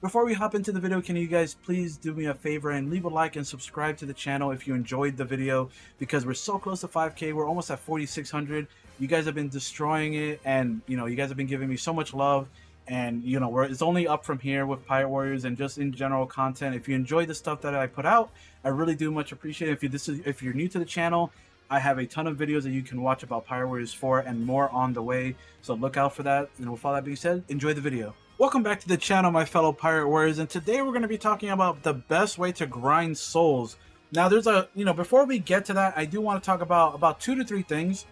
Before we hop into the video, can you guys please do me a favor and leave a like and subscribe to the channel if you enjoyed the video, because we're so close to 5K. We're almost at 4,600. You guys have been destroying it, and you guys have been giving me so much love, and it's only up from here with Pirate Warriors and just in general content. If you enjoy the stuff that I put out, I really do much appreciate it. If you're new to the channel, I have a ton of videos that you can watch about Pirate Warriors 4 and more on the way, so look out for that. And with all that being said, enjoy the video. Welcome back to the channel, my fellow Pirate Warriors, and today we're going to be talking about the best way to grind souls. Now, there's before we get to that, I do want to talk about 2 to 3 things.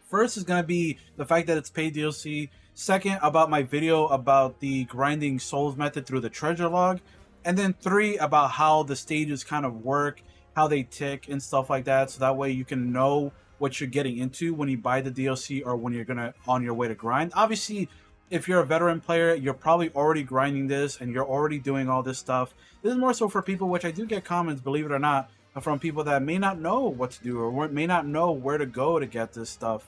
First is going to be the fact that it's paid DLC. Second, about my video about the grinding souls method through the treasure log. And then 3, about how the stages kind of work, how they tick and stuff like that, so that way you can know what you're getting into when you buy the DLC or when you're on your way to grind. Obviously, if you're a veteran player, you're probably already grinding this and you're already doing all this stuff. This is more so for people, which I do get comments, believe it or not, from people that may not know what to do or may not know where to go to get this stuff.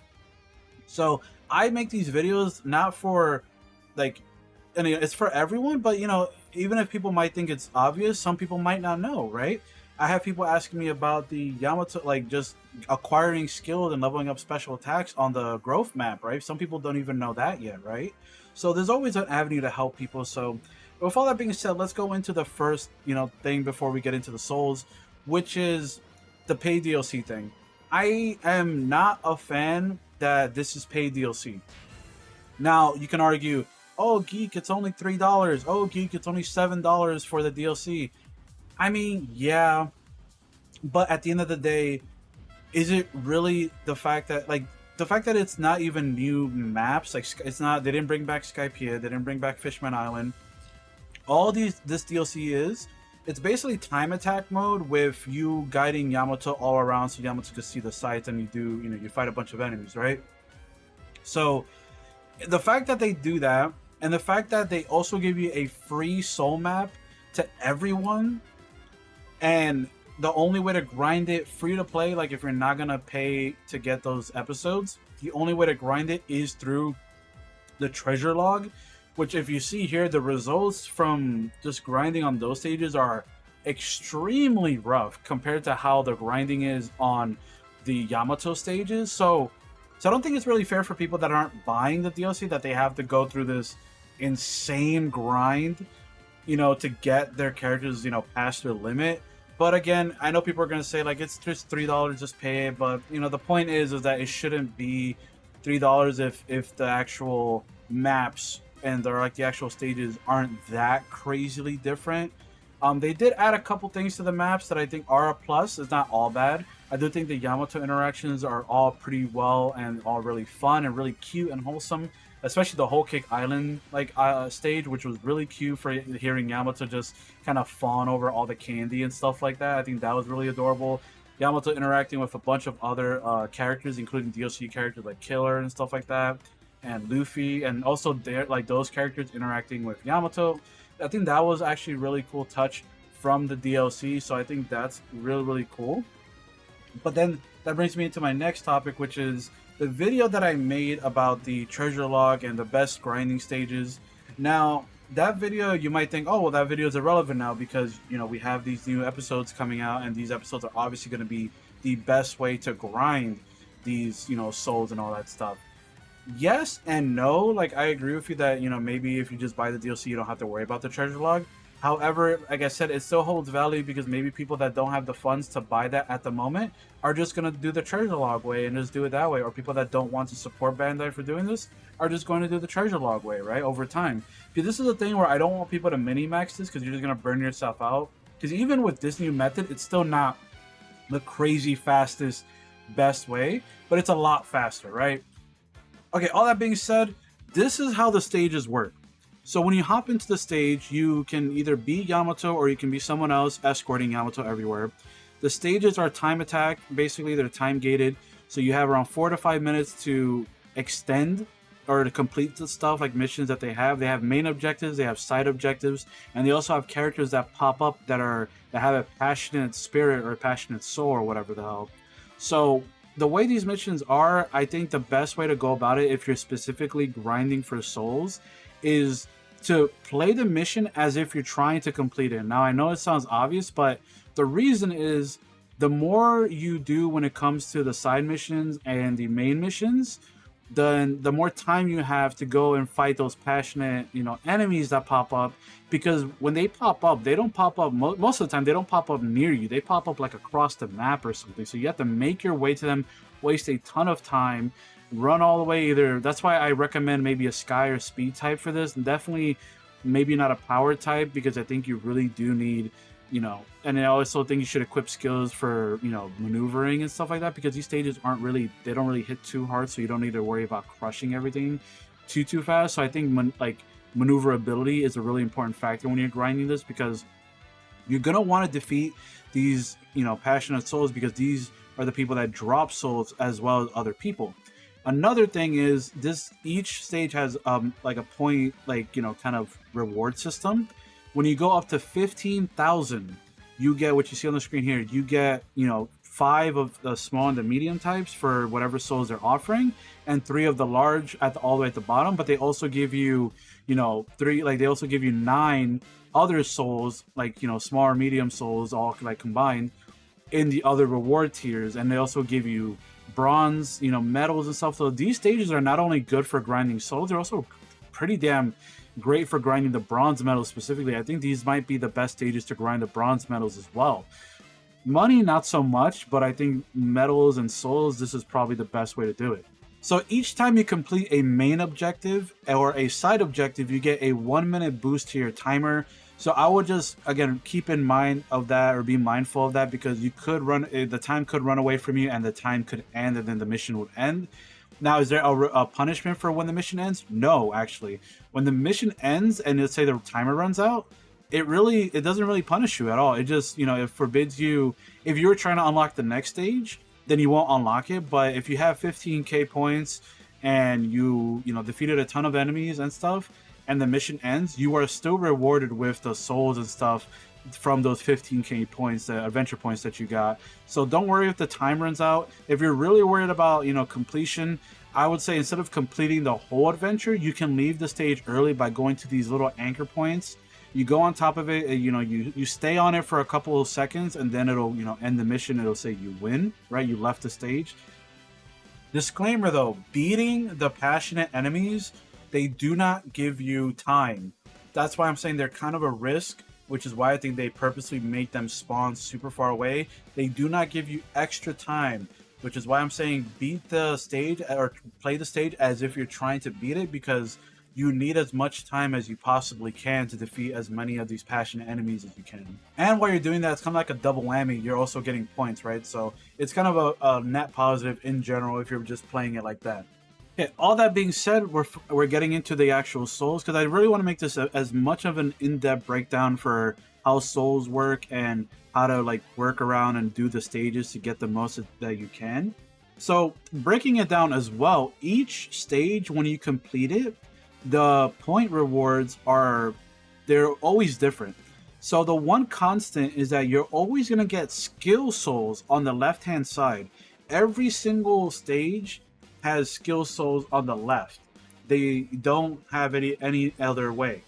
So I make these videos not for it's for everyone, but even if people might think it's obvious, some people might not know, right? I have people asking me about the Yamato, just acquiring skills and leveling up special attacks on the growth map, right? Some people don't even know that yet, right? So there's always an avenue to help people. So with all that being said, let's go into the first, thing before we get into the souls, which is the paid DLC thing. I am not a fan that this is paid DLC. Now, you can argue, oh, Geek, it's only $3. Oh, Geek, it's only $7 for the DLC. I mean, yeah, but at the end of the day, is it really the fact that it's not even new maps? They didn't bring back Skypiea, they didn't bring back Fishman Island. This DLC it's basically time attack mode with you guiding Yamato all around, so Yamato can see the sights, and you fight a bunch of enemies, right? So the fact that they do that, and the fact that they also give you a free soul map to everyone, and the only way to grind it free to play, if you're not gonna pay to get those episodes, the only way to grind it is through the treasure log, which, if you see here, the results from just grinding on those stages are extremely rough compared to how the grinding is on the Yamato stages. So I don't think it's really fair for people that aren't buying the DLC that they have to go through this insane grind, to get their characters, past their limit. But again, I know people are going to say, it's just $3, just pay it. But, the point is that it shouldn't be $3 if the actual maps and the actual stages aren't that crazily different. They did add a couple things to the maps that I think are a plus. It's not all bad. I do think the Yamato interactions are all pretty well and all really fun and really cute and wholesome. Especially the Whole Cake Island stage, which was really cute for hearing Yamato just kind of fawn over all the candy and stuff like that. I think that was really adorable. Yamato interacting with a bunch of other characters, including DLC characters like Killer and stuff like that, and Luffy, and also those characters interacting with Yamato. I think that was actually a really cool touch from the DLC. So I think that's really, really cool. But then that brings me into my next topic, which is the video that I made about the treasure log and the best grinding stages. Now, that video, you might think, oh, well, that video is irrelevant now because, we have these new episodes coming out, and these episodes are obviously going to be the best way to grind these, souls and all that stuff. Yes and no. I agree with you that, maybe if you just buy the DLC, you don't have to worry about the treasure log. However, like I said, it still holds value because maybe people that don't have the funds to buy that at the moment are just going to do the treasure log way and just do it that way. Or people that don't want to support Bandai for doing this are just going to do the treasure log way, right, over time. Because this is the thing where I don't want people to mini-max this because you're just going to burn yourself out. Because even with this new method, it's still not the crazy fastest, best way, but it's a lot faster, right? Okay, all that being said, this is how the stages work. So when you hop into the stage, you can either be Yamato or you can be someone else escorting Yamato everywhere. The stages are time attack. Basically, they're time gated. So you have around 4 to 5 minutes to extend or to complete the stuff, missions that they have. They have main objectives, they have side objectives, and they also have characters that pop up that have a passionate spirit or a passionate soul or whatever the hell. So the way these missions are, I think the best way to go about it if you're specifically grinding for souls is to play the mission as if you're trying to complete it. Now, I know it sounds obvious, but the reason is the more you do when it comes to the side missions and the main missions, then the more time you have to go and fight those passionate, enemies that pop up. Because when they pop up, they don't pop up most of the time. They don't pop up near you. They pop up like across the map or something. So you have to make your way to them, waste a ton of time, run all the way. Either that's why I recommend maybe a sky or speed type for this, and definitely maybe not a power type, because I think you really do need, and I also think you should equip skills for, maneuvering and stuff like that, because these stages don't really hit too hard, so you don't need to worry about crushing everything too fast. So I think maneuverability is a really important factor when you're grinding this, because you're gonna want to defeat these, passionate souls, because these are the people that drop souls as well as other people. Another thing is each stage has like a point, kind of reward system. When you go up to 15,000, you get what you see on the screen here. You get, 5 of the small and the medium types for whatever souls they're offering, and 3 of the large all the way at the bottom. But they also give you, 3, they also give you 9 other souls, small or medium souls, all combined in the other reward tiers. And they also give you bronze, medals and stuff. So these stages are not only good for grinding souls, they're also pretty damn great for grinding the bronze medals specifically. I think these might be the best stages to grind the bronze medals as well. Money, not so much, but I think medals and souls, this is probably the best way to do it. So each time you complete a main objective or a side objective, you get a 1-minute boost to your timer. So I would just, again, keep in mind of that, or be mindful of that, because you could the time could run away from you, and the time could end, and then the mission would end. Now, is there a punishment for when the mission ends? No, actually. When the mission ends and let's say the timer runs out, it doesn't really punish you at all. It just, it forbids you. If you're trying to unlock the next stage, then you won't unlock it. But if you have 15k points and you defeated a ton of enemies and stuff, and the mission ends, you are still rewarded with the souls and stuff from those 15k points, the adventure points that you got. So don't worry if the time runs out. If you're really worried about completion, I would say instead of completing the whole adventure, you can leave the stage early by going to these little anchor points. You go on top of it, you stay on it for a couple of seconds, and then it'll end the mission. It'll say you win, right? You left the stage. Disclaimer though, beating the passionate enemies, they do not give you time. That's why I'm saying they're kind of a risk, which is why I think they purposely make them spawn super far away. They do not give you extra time, which is why I'm saying beat the stage, or play the stage as if you're trying to beat it, because you need as much time as you possibly can to defeat as many of these passionate enemies as you can. And while you're doing that, it's kind of like a double whammy. You're also getting points, right? So it's kind of a net positive in general if you're just playing it like that. Okay, all that being said, we're getting into the actual souls, because I really want to make this as much of an in-depth breakdown for how souls work and how to work around and do the stages to get the most that you can. So breaking it down as well, each stage when you complete it, the point rewards they're always different. So the one constant is that you're always going to get skill souls on the left hand side. Every single stage has skill souls on the left. They don't have any other way.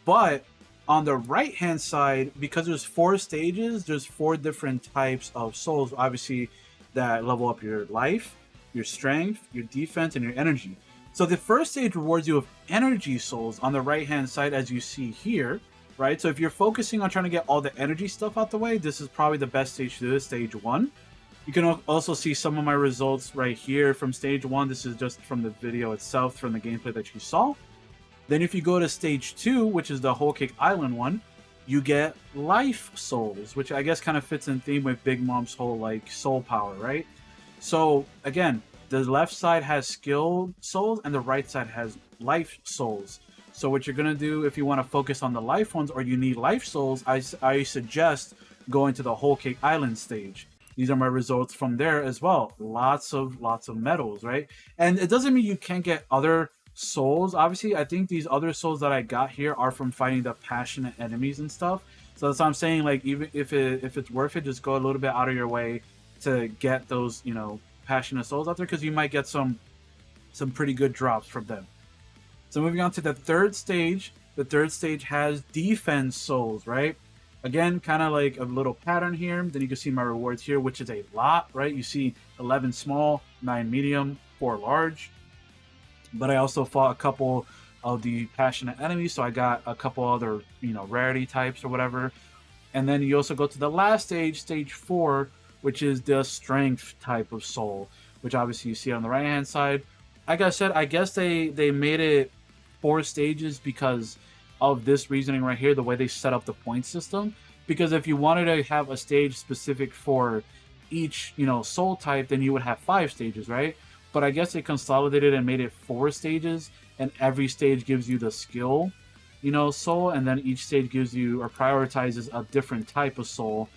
But on the right hand side, because there's 4 stages, there's 4 different types of souls, obviously, that level up your life, your strength, your defense, and your energy. So the first stage rewards you with energy souls on the right hand side, as you see here, right? So if you're focusing on trying to get all the energy stuff out the way, this is probably the best stage to do, stage 1. You can also see some of my results right here from stage 1. This is just from the video itself, from the gameplay that you saw. Then if you go to stage 2, which is the Whole Cake Island one, you get life souls, which I guess kind of fits in theme with Big Mom's whole soul power, right? So again, the left side has skill souls and the right side has life souls. So what you're gonna do if you want to focus on the life ones, or you need life souls, I suggest going to the Whole Cake Island stage. These are my results from there as well. Lots of medals, right? And it doesn't mean you can't get other souls. Obviously, I think these other souls that I got here are from fighting the passionate enemies and stuff. So that's what I'm saying. Even if it's worth it, just go a little bit out of your way to get those, passionate souls out there, because you might get some pretty good drops from them. So moving on to the third stage, The third stage has defense souls, right? Again, kind of like a little pattern here. Then you can see my rewards here, which is a lot, right? You see 11 small, 9 medium, 4 large. But I also fought a couple of the passionate enemies, so I got a couple other, rarity types or whatever. And then you also go to the last stage, stage 4, which is the strength type of soul, which obviously you see on the right hand side. Like I said, I guess they made it 4 stages because of this reasoning right here, the way they set up the point system. Because if you wanted to have a stage specific for each, soul type, then you would have 5 stages, right? But I guess they consolidated and made it 4 stages, and every stage gives you the skill, soul, and then each stage gives you or prioritizes a different type of soul,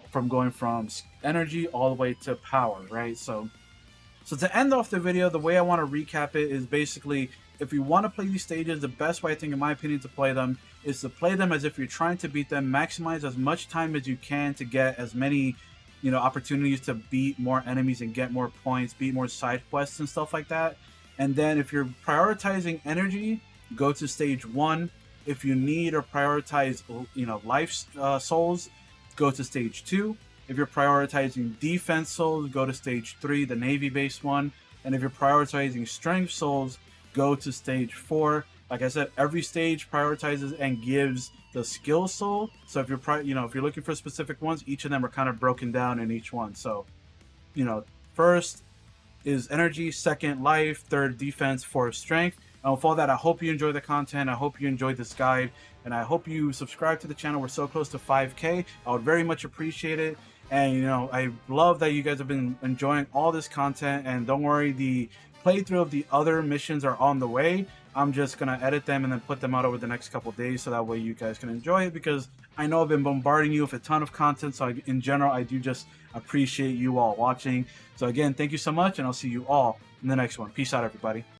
from going from energy all the way to power, right? So to end off the video, the way I want to recap it is basically, if you want to play these stages, the best way, I think, in my opinion, to play them is to play them as if you're trying to beat them. Maximize as much time as you can to get as many, opportunities to beat more enemies and get more points, beat more side quests and stuff like that. And then if you're prioritizing energy, go to stage 1. If you need or prioritize, life souls, go to stage 2. If you're prioritizing defense souls, go to stage 3, the navy-based one. And if you're prioritizing strength souls, go to stage 4. Like I said, every stage prioritizes and gives the skill soul. So if you're if you're looking for specific ones, each of them are kind of broken down in each one. So, first is energy, second life, third defense, fourth strength. And with all that, I hope you enjoy the content. I hope you enjoyed this guide, and I hope you subscribe to the channel. We're so close to 5K. I would very much appreciate it. And I love that you guys have been enjoying all this content. And don't worry, the playthrough of the other missions are on the way. I'm just gonna edit them and then put them out over the next couple days, so that way you guys can enjoy it, because I know I've been bombarding you with a ton of content. So in general, I do just appreciate you all watching. So again, thank you so much, and I'll see you all in the next one. Peace out, everybody.